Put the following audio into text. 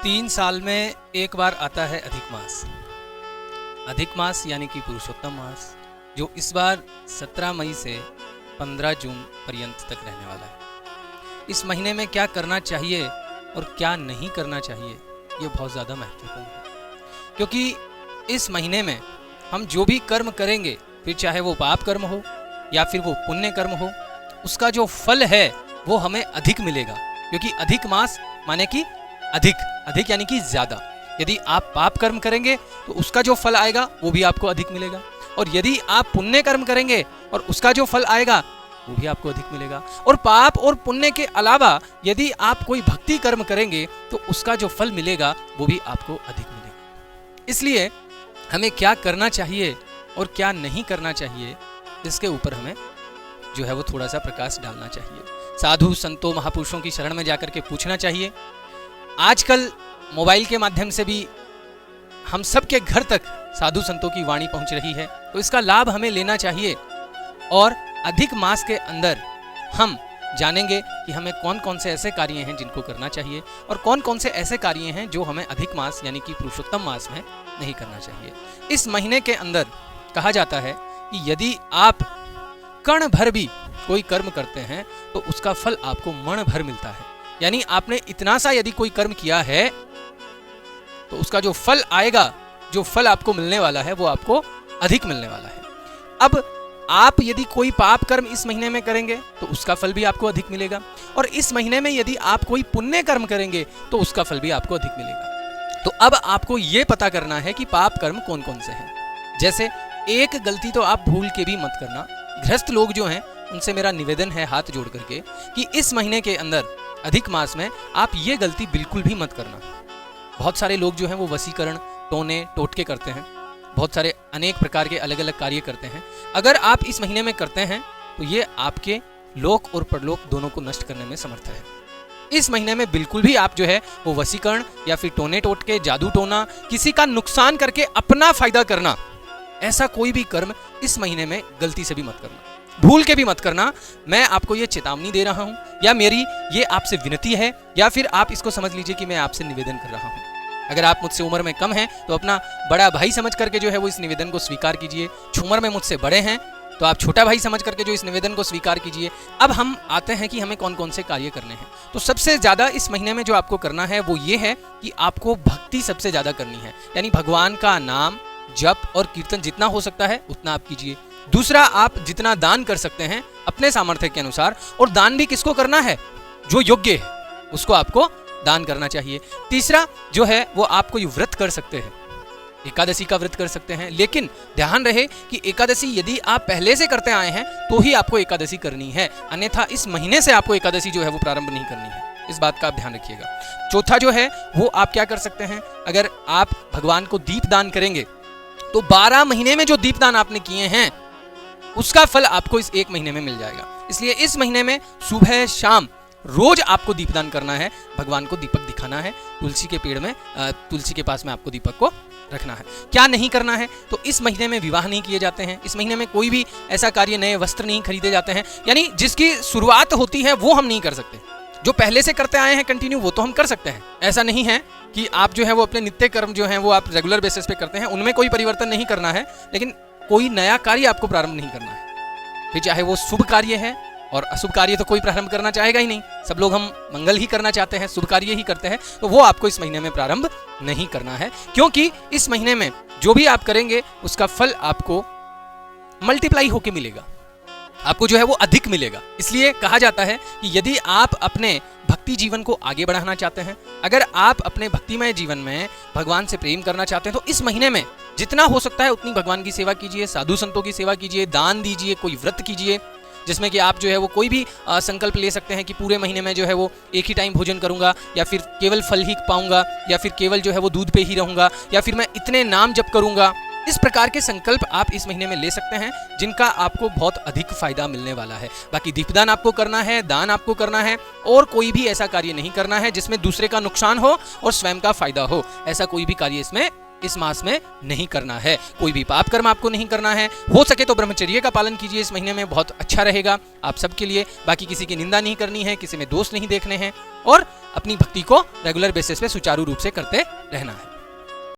3 साल में एक बार आता है अधिक मास। अधिक मास यानी कि पुरुषोत्तम मास, जो इस बार 17 मई से 15 जून पर्यंत तक रहने वाला है। इस महीने में क्या करना चाहिए और क्या नहीं करना चाहिए, ये बहुत ज़्यादा महत्वपूर्ण है, क्योंकि इस महीने में हम जो भी कर्म करेंगे, फिर चाहे वो पाप कर्म हो या फिर वो पुण्य कर्म हो, उसका जो फल है वो हमें अधिक मिलेगा। क्योंकि अधिक मास माने कि अधिक यानी कि ज्यादा। यदि आप पाप कर्म करेंगे तो उसका जो फल आएगा वो भी आपको अधिक मिलेगा, और यदि आप पुण्य कर्म करेंगे और उसका जो फल आएगा वो भी आपको अधिक मिलेगा। और पाप और पुण्य के अलावा यदि आप कोई भक्ति कर्म करेंगे तो उसका जो फल मिलेगा वो भी आपको अधिक मिलेगा। इसलिए हमें क्या करना चाहिए और क्या नहीं करना चाहिए, इसके ऊपर हमें जो है वो थोड़ा सा प्रकाश डालना चाहिए। साधु संतों महापुरुषों की शरण में जाकर के पूछना चाहिए। आजकल मोबाइल के माध्यम से भी हम सबके घर तक साधु संतों की वाणी पहुंच रही है, तो इसका लाभ हमें लेना चाहिए। और अधिक मास के अंदर हम जानेंगे कि हमें कौन कौन से ऐसे कार्य हैं जिनको करना चाहिए और कौन कौन से ऐसे कार्य हैं जो हमें अधिक मास यानी कि पुरुषोत्तम मास में नहीं करना चाहिए। इस महीने के अंदर कहा जाता है कि यदि आप कण भर भी कोई कर्म करते हैं तो उसका फल आपको मण भर मिलता है। यानी आपने इतना सा यदि कोई कर्म किया है तो उसका जो फल आएगा, जो फल आपको मिलने वाला है वो आपको अधिक मिलने वाला है। अब आप यदि कोई पाप कर्म इस महीने में करेंगे तो उसका फल भी आपको अधिक मिलेगा, और इस महीने में यदि आप कोई पुण्य कर्म करेंगे तो उसका फल भी आपको अधिक मिलेगा। तो अब आपको ये पता करना है कि पाप कर्म कौन कौन से हैं। जैसे एक गलती तो आप भूल के भी मत करना। गृहस्थ लोग जो हैं उनसे मेरा निवेदन है हाथ जोड़ करके कि इस महीने के अंदर अधिक मास में आप ये गलती बिल्कुल भी मत करना। बहुत सारे लोग जो हैं वो वशीकरण, टोने, टोटके करते हैं, बहुत सारे अनेक प्रकार के अलग अलग कार्य करते हैं। अगर आप इस महीने में करते हैं तो ये आपके लोक और परलोक दोनों को नष्ट करने में समर्थ है। इस महीने में बिल्कुल भी आप जो है वो वशीकरण या फिर टोने टोटके, जादू टोना, किसी का नुकसान करके अपना फायदा करना, ऐसा कोई भी कर्म इस महीने में गलती से भी मत करना, भूल के भी मत करना। मैं आपको ये चेतावनी दे रहा हूं, या मेरी ये आपसे विनती है, या फिर आप इसको समझ लीजिए कि मैं आपसे निवेदन कर रहा हूं। अगर आप मुझसे उम्र में कम हैं तो अपना बड़ा भाई समझ करके जो है वो इस निवेदन को स्वीकार कीजिए। उम्र में मुझसे बड़े हैं तो आप छोटा भाई समझ करके जो इस निवेदन को स्वीकार कीजिए। अब हम आते हैं कि हमें कौन कौन से कार्य करने हैं। तो सबसे ज्यादा इस महीने में जो आपको करना है वो ये है कि आपको भक्ति सबसे ज्यादा करनी है, यानी भगवान का नाम, जप और कीर्तन जितना हो सकता है उतना आप कीजिए। दूसरा, आप जितना दान कर सकते हैं अपने सामर्थ्य के अनुसार, और दान भी किसको करना है, जो योग्य है उसको आपको दान करना चाहिए। तीसरा जो है वो आप कोई व्रत कर सकते हैं, एकादशी का व्रत कर सकते हैं, लेकिन ध्यान रहे कि एकादशी यदि आप पहले से करते आए हैं तो ही आपको एकादशी करनी है, अन्यथा इस महीने से आपको एकादशी जो है वो प्रारंभ नहीं करनी है। इस बात का आप ध्यान रखिएगा। चौथा जो है वो आप क्या कर सकते हैं, अगर आप भगवान को दीप दान करेंगे तो 12 महीने में जो दीपदान आपने किए हैं उसका फल आपको इस एक महीने में मिल जाएगा। इसलिए इस महीने में सुबह शाम रोज आपको दीपदान करना है, भगवान को दीपक दिखाना है, तुलसी के पेड़ में, तुलसी के पास में आपको दीपक को रखना है। क्या नहीं करना है, तो इस महीने में विवाह नहीं किए जाते हैं, इस महीने में कोई भी ऐसा कार्य, नए वस्त्र नहीं खरीदे जाते हैं, यानी जिसकी शुरुआत होती है वो हम नहीं कर सकते। जो पहले से करते आए हैं कंटिन्यू वो तो हम कर सकते हैं। ऐसा नहीं है कि आप जो है वो अपने नित्य कर्म जो हैं वो आप रेगुलर बेसिस पे करते हैं, उनमें कोई परिवर्तन नहीं करना है, लेकिन कोई नया कार्य आपको प्रारंभ नहीं करना है। फिर चाहे वो शुभ कार्य है, और अशुभ कार्य तो कोई प्रारंभ करना चाहेगा ही नहीं, सब लोग हम मंगल ही करना चाहते हैं, शुभ कार्य ही करते हैं, तो वो आपको इस महीने में प्रारंभ नहीं करना है। क्योंकि इस महीने में जो भी आप करेंगे उसका फल आपको मल्टीप्लाई होके मिलेगा, आपको जो है वो अधिक मिलेगा। इसलिए कहा जाता है कि यदि आप अपने भक्ति जीवन को आगे बढ़ाना चाहते हैं, अगर आप अपने भक्तिमय जीवन में भगवान से प्रेम करना चाहते हैं, तो इस महीने में जितना हो सकता है उतनी भगवान की सेवा कीजिए, साधु संतों की सेवा कीजिए, दान दीजिए, कोई व्रत कीजिए जिसमें कि आप जो है वो कोई भी संकल्प ले सकते हैं कि पूरे महीने में जो है वो एक ही टाइम भोजन करूंगा, या फिर केवल फल ही पाऊंगा, या फिर केवल जो है वो दूध पे ही रहूंगा, या फिर मैं इतने नाम जप करूंगा। इस प्रकार के संकल्प आप इस महीने में ले सकते हैं जिनका आपको बहुत अधिक फायदा मिलने वाला है। बाकी दीपदान आपको करना है, दान आपको करना है, और कोई भी ऐसा कार्य नहीं करना है जिसमें दूसरे का नुकसान हो और स्वयं का फायदा हो। ऐसा कोई भी कार्य इसमें इस मास में नहीं करना है। कोई भी पाप कर्म आपको नहीं करना है। हो सके तो ब्रह्मचर्य का पालन कीजिए इस महीने में, बहुत अच्छा रहेगा आप सबके लिए। बाकी किसी की निंदा नहीं करनी है, किसी में दोष नहीं देखने हैं और अपनी भक्ति को रेगुलर बेसिस पे सुचारू रूप से करते रहना है।